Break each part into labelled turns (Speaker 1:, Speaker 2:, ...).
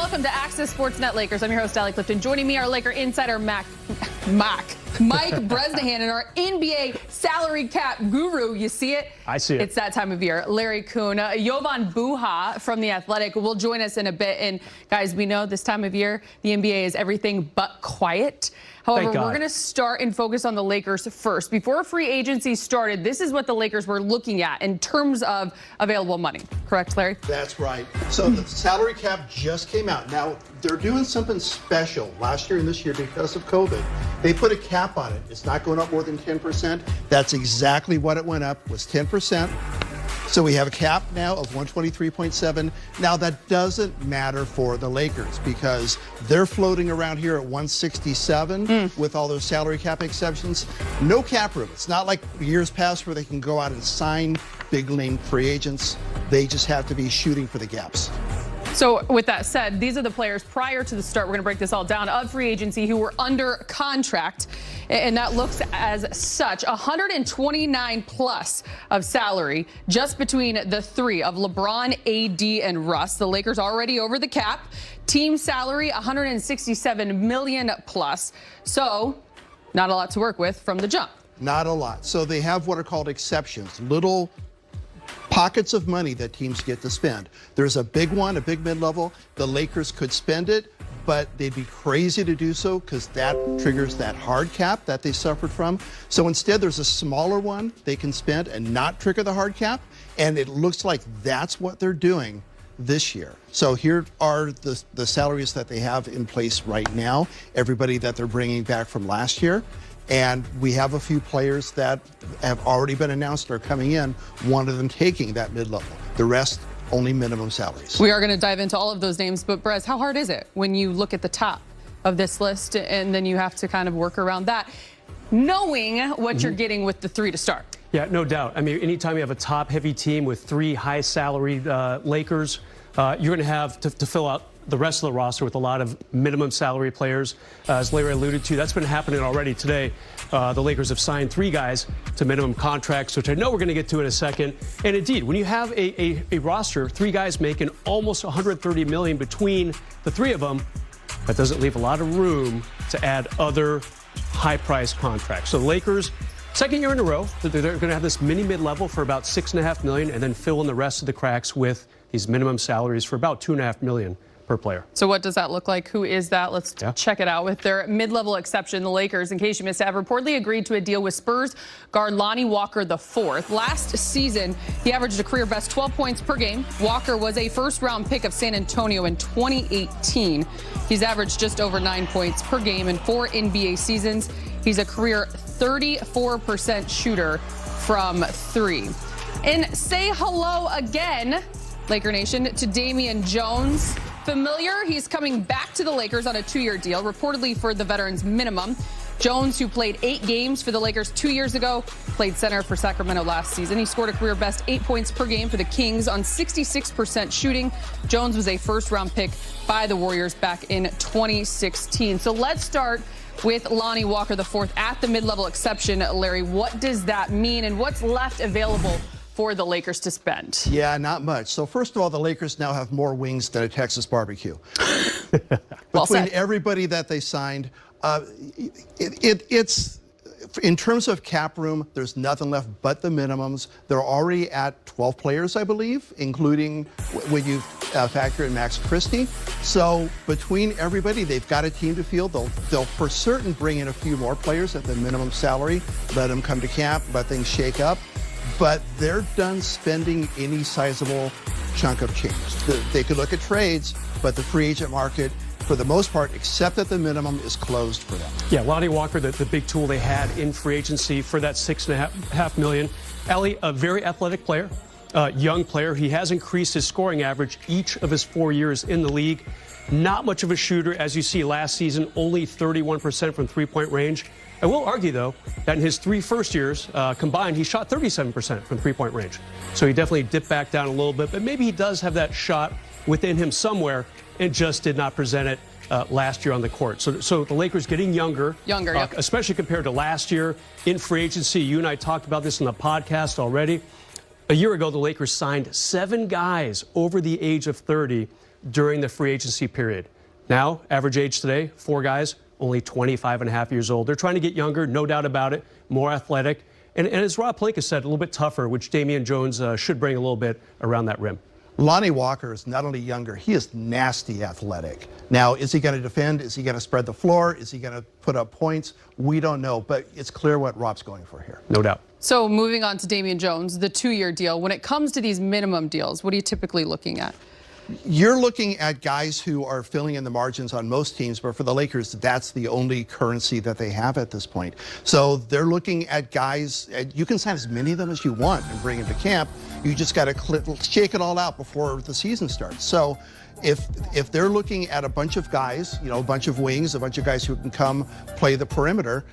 Speaker 1: welcome to Access Sportsnet Lakers. I'm your host, Allie Clifton. Joining me, our Laker insider, Mike Bresnahan, and our NBA salary cap guru. You see it?
Speaker 2: I see it.
Speaker 1: It's that time of year. Larry Kuhn, Jovan Buha from The Athletic will join us in a bit. And guys, we know this time of year, the NBA is everything but quiet. However, we're going to start and focus on the Lakers first. Before free agency started, this is what the Lakers were looking at in terms of available money. Correct, Larry?
Speaker 3: That's right. So the salary cap just came out. Now, they're doing something special last year and this year because of COVID. They put a cap on it. It's not going up more than 10%. That's exactly what it went up, was 10%. So we have a cap now of 123.7. Now that doesn't matter for the Lakers because they're floating around here at 167 with all those salary cap exceptions. No cap room. It's not like years past where they can go out and sign big name free agents. They just have to be shooting for the gaps.
Speaker 1: So with that said, these are the players prior to the start, we're going to break this all down, of free agency who were under contract. And that looks as such, 129 plus of salary just between the three of LeBron, AD, and Russ. The Lakers already over the cap. Team salary, 167 million plus. So not a lot to work with from the jump.
Speaker 3: Not a lot. So they have what are called exceptions, little pockets of money that teams get to spend. There's a big one, a big mid-level. The Lakers could spend it, but they'd be crazy to do so because that triggers that hard cap that they suffered from. So instead, there's a smaller one they can spend and not trigger the hard cap. And it looks like that's what they're doing this year. So here are the salaries that they have in place right now, everybody that they're bringing back from last year. And we have a few players that have already been announced are coming in, one of them taking that mid-level. The rest, only minimum salaries.
Speaker 1: We are going to dive into all of those names, but Brez, how hard is it when you look at the top of this list and then you have to kind of work around that, knowing what you're getting with the three to start?
Speaker 2: Yeah, no doubt. I mean, anytime you have a top-heavy team with three high-salaried Lakers, you're going to have to fill out the rest of the roster with a lot of minimum salary players. As Larry alluded to, that's been happening already today. The Lakers have signed three guys to minimum contracts, which I know we're going to get to in a second. And indeed, when you have a roster, three guys making almost $130 million between the three of them, that doesn't leave a lot of room to add other high-priced contracts. So the Lakers, second year in a row, they're going to have this mid-level for about $6.5 million and then fill in the rest of the cracks with these minimum salaries for about $2.5 million per player. So
Speaker 1: what does that look like? Who is that? Let's check it out. With their mid-level exception, the Lakers, in case you missed it, have reportedly agreed to a deal with Spurs guard Lonnie Walker IV. Last season, he averaged a career best 12 points per game. Walker was a first-round pick of San Antonio in 2018. He's averaged just over 9 points per game in 4 NBA seasons. He's a career 34% shooter from three. And say hello again, Laker Nation, to Damian Jones. Familiar, he's coming back to the Lakers on a 2-year deal, reportedly for the veterans minimum. Jones, who played 8 games for the Lakers 2 years ago, played center for Sacramento last season. He scored a career best 8 points per game for the Kings on 66% shooting. Jones was a first-round pick by the Warriors back in 2016. So let's start with Lonnie Walker IV at the mid-level exception. Larry, what does that mean and what's left available for the Lakers to spend?
Speaker 3: Yeah, not much. So first of all, the Lakers now have more wings than a Texas barbecue.
Speaker 1: Well
Speaker 3: Between
Speaker 1: said.
Speaker 3: everybody that they signed, it's in terms of cap room, there's nothing left but the minimums. They're already at 12 players, I believe, including when you factor in Max Christie. So between everybody, they've got a team to field. They'll for certain bring in a few more players at the minimum salary, let them come to camp, let things shake up. But they're done spending any sizable chunk of change. They could look at trades, but the free agent market, for the most part, except at the minimum, is closed for them.
Speaker 2: Yeah, Lonnie Walker, the big tool they had in free agency for that $6.5 million. Ellie, a very athletic player, young player. He has increased his scoring average each of his 4 years in the league. Not much of a shooter, as you see last season, only 31% from three-point range. I will argue, though, that in his 3 first years combined, he shot 37% from three-point range. So he definitely dipped back down a little bit, but maybe he does have that shot within him somewhere and just did not present it last year on the court. So the Lakers getting younger,
Speaker 1: yep.
Speaker 2: Especially compared to last year in free agency. You and I talked about this in the podcast already. A year ago, the Lakers signed 7 guys over the age of 30 during the free agency period. Now, average age today, 4 guys, only 25.5 years old. They're trying to get younger, no doubt about it, more athletic. And as Rob Pelinka said, a little bit tougher, which Damian Jones should bring a little bit around that rim.
Speaker 3: Lonnie Walker is not only younger, he is nasty athletic. Now, is he going to defend? Is he going to spread the floor? Is he going to put up points? We don't know, but it's clear what Rob's going for here.
Speaker 2: No doubt.
Speaker 1: So moving on to Damian Jones, the 2-year deal. When it comes to these minimum deals, what are you typically looking at?
Speaker 3: You're looking at guys who are filling in the margins on most teams, but for the Lakers, that's the only currency that they have at this point. So they're looking at guys, you can sign as many of them as you want and bring them to camp. You just got to shake it all out before the season starts. So if they're looking at a bunch of guys, you know, a bunch of wings, a bunch of guys who can come play the perimeter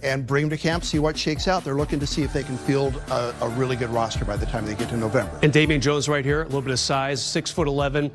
Speaker 3: and bring them to camp, see what shakes out, they're looking to see if they can field a really good roster by the time they get to November.
Speaker 2: And Damian Jones right here, a little bit of size, 6'11",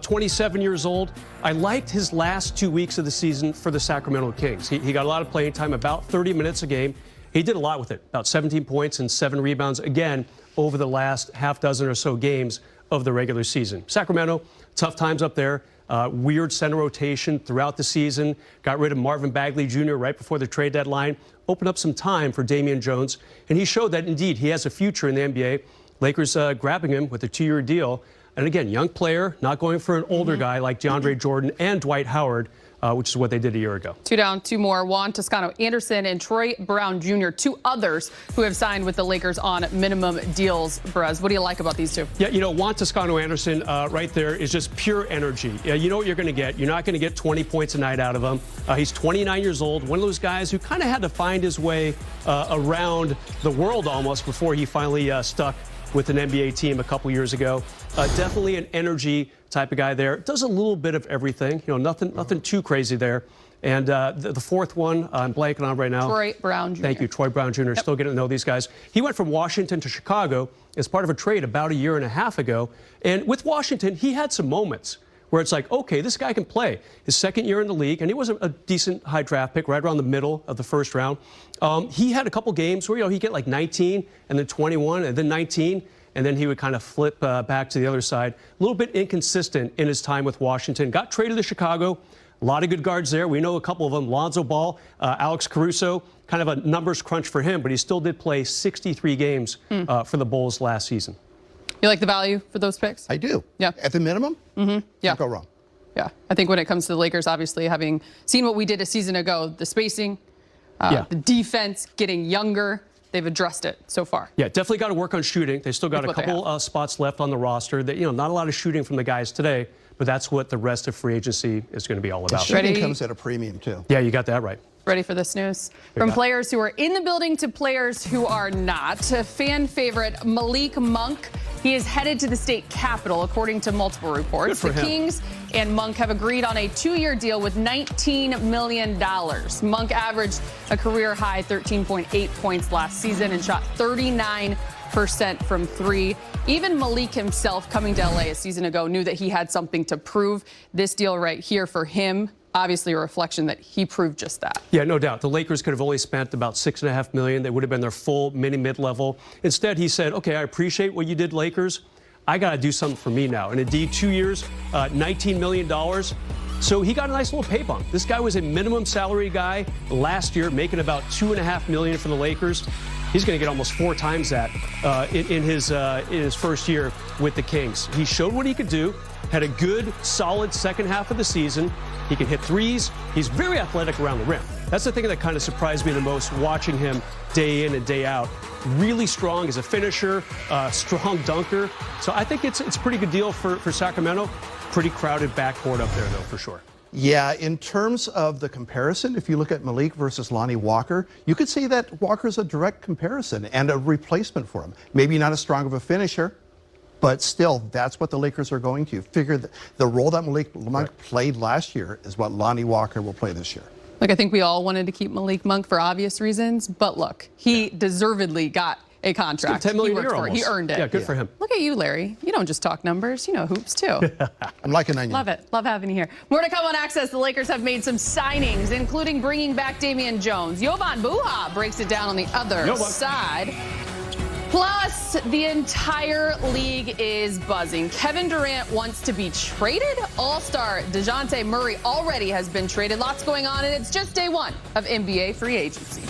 Speaker 2: 27 years old. I liked his last 2 weeks of the season for the Sacramento Kings. He got a lot of playing time, about 30 minutes a game. He did a lot with it, about 17 points and 7 rebounds, again, over the last half dozen or so games of the regular season. Sacramento, tough times up there. Weird center rotation throughout the season. Got rid of Marvin Bagley Jr. right before the trade deadline. Opened up some time for Damian Jones. And he showed that, indeed, he has a future in the NBA. Lakers grabbing him with a 2-year deal. And again, young player, not going for an older guy like DeAndre Jordan and Dwight Howard, which is what they did a year ago.
Speaker 1: 2 down, 2 more. Juan Toscano-Anderson and Troy Brown Jr., 2 others who have signed with the Lakers on minimum deals. Brez, what do you like about these 2?
Speaker 2: Yeah, you know, Juan Toscano-Anderson right there is just pure energy. You know what you're going to get. You're not going to get 20 points a night out of him. He's 29 years old, one of those guys who kind of had to find his way around the world almost before he finally stuck with an NBA team a couple years ago. Definitely an energy type of guy there. Does a little bit of everything. You know, nothing too crazy there. And the fourth one, I'm blanking on right now.
Speaker 1: Troy Brown Jr.
Speaker 2: Thank you, Troy Brown Jr. Yep. Still getting to know these guys. He went from Washington to Chicago as part of a trade about 1.5 years ago. And with Washington, he had some moments where it's like, okay, this guy can play. His second year in the league, and he was a decent high draft pick, right around the middle of the first round. He had a couple games where, you know, he'd get like 19 and then 21 and then 19. And then he would kind of flip back to the other side. A little bit inconsistent in his time with Washington. Got traded to Chicago. A lot of good guards there. We know a couple of them. Lonzo Ball, Alex Caruso, kind of a numbers crunch for him, but he still did play 63 games for the Bulls last season.
Speaker 1: You like the value for those picks?
Speaker 3: I do.
Speaker 1: Yeah.
Speaker 3: At the minimum?
Speaker 1: Yeah.
Speaker 3: Can't go wrong.
Speaker 1: Yeah. I think when it comes to the Lakers, obviously having seen what we did a season ago, the spacing, the defense getting younger, they've addressed it so far.
Speaker 2: Yeah, definitely got to work on shooting. They still got a couple spots left on the roster. That, you know, not a lot of shooting from the guys today, but that's what the rest of free agency is going to be all about.
Speaker 3: Shooting comes at a premium too.
Speaker 2: Yeah, you got that right.
Speaker 1: Ready for this news? From players who are in the building to players who are not. Fan favorite Malik Monk. He is headed to the state capitol, according to multiple reports. The Kings and Monk have agreed on a 2-year deal with $19 million. Monk averaged a career-high 13.8 points last season and shot 39% from 3. Even Malik himself, coming to LA a season ago, knew that he had something to prove. This deal right here for him, obviously a reflection that he proved just that.
Speaker 2: Yeah, no doubt. The Lakers could have only spent about $6.5 million. They would have been their full mid-level. Instead, he said, okay, I appreciate what you did, Lakers. I got to do something for me now. And indeed, 2 years, $19 million. So he got a nice little pay bump. This guy was a minimum salary guy last year, making about $2.5 million for the Lakers. He's going to get almost 4 times that in his first year with the Kings. He showed what he could do, had a good, solid second half of the season. He can hit threes. He's very athletic around the rim. That's the thing that kind of surprised me the most, watching him day in and day out. Really strong as a finisher, strong dunker. So I think it's a pretty good deal for Sacramento. Pretty crowded backcourt up there, though, for sure.
Speaker 3: Yeah, in terms of the comparison, if you look at Malik versus Lonnie Walker, you could say that Walker's a direct comparison and a replacement for him. Maybe not as strong of a finisher, but still, that's what the Lakers are going to. Figure that the role that Malik Monk played last year is what Lonnie Walker will play this year.
Speaker 1: Look, I think we all wanted to keep Malik Monk for obvious reasons, but look, he deservedly got a contract.
Speaker 2: $10 million
Speaker 1: he worked for it. He earned it.
Speaker 2: Yeah, good for him.
Speaker 1: Look at you, Larry. You don't just talk numbers. You know hoops, too.
Speaker 3: I'm like an onion.
Speaker 1: Love it. Love having you here. More to come on Access. The Lakers have made some signings, including bringing back Damian Jones. Jovan Buha breaks it down on the other side. Plus, the entire league is buzzing. Kevin Durant wants to be traded. All-star DeJounte Murray already has been traded. Lots going on, and it's just day one of NBA free agency.